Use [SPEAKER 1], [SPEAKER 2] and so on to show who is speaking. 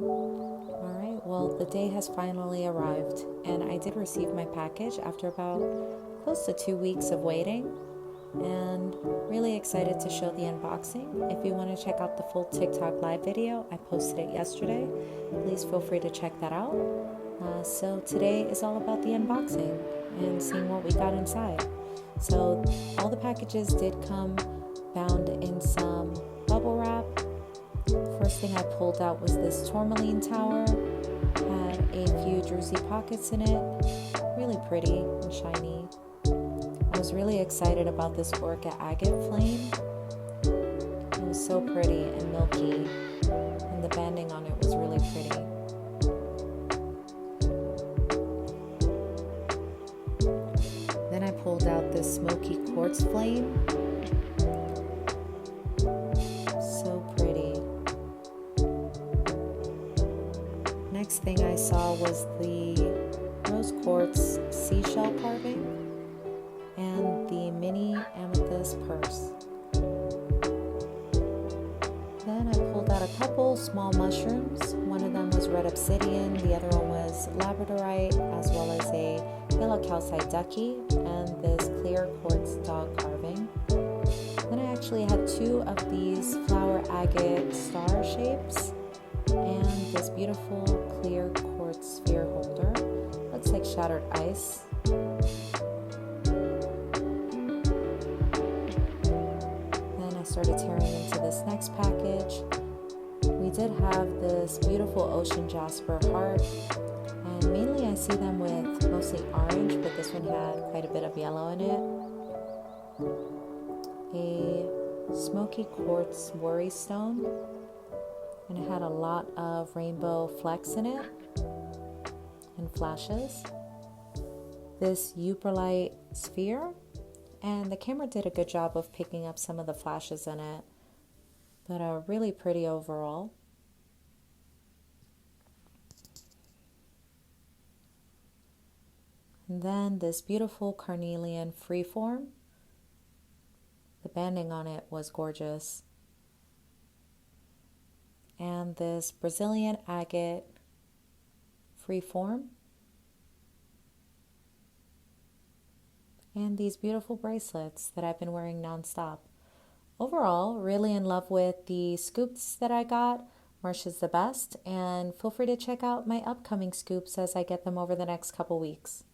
[SPEAKER 1] Alright, well, the day has finally arrived, and I did receive my package after about close to 2 weeks of waiting, and really excited to show the unboxing. If you want to check out the full TikTok live video, I posted it yesterday. Please feel free to check that out. So today is all about the unboxing and seeing what we got inside. So all the packages did come bound in some bubble wrap. First thing I pulled out was this tourmaline tower. Had a few druzy pockets in it. Really pretty and shiny. I was really excited about this orca agate flame. It was so pretty and milky, and the banding on it was really pretty. Then I pulled out this smoky quartz flame. So pretty. Next thing I saw was the rose quartz seashell carving and the mini amethyst purse. Then I pulled out a couple small mushrooms. One of them was red obsidian, the other one was labradorite, as well as a yellow calcite ducky and this clear quartz dog carving. Then I actually had two of these flower agate star shapes and this beautiful clear quartz sphere holder. Looks like shattered ice. Then I started tearing into this next package. We did have this beautiful ocean jasper heart, and mainly I see them with mostly orange, but this one had quite a bit of yellow in it. A smoky quartz worry stone, and it had a lot of rainbow flecks in it and flashes. This Euperlite sphere, and the camera did a good job of picking up some of the flashes in it, but really pretty overall. And then this beautiful carnelian freeform. The banding on it was gorgeous. And this Brazilian agate freeform. And these beautiful bracelets that I've been wearing nonstop. Overall, really in love with the scoops that I got. Marsha's the best, and feel free to check out my upcoming scoops as I get them over the next couple weeks.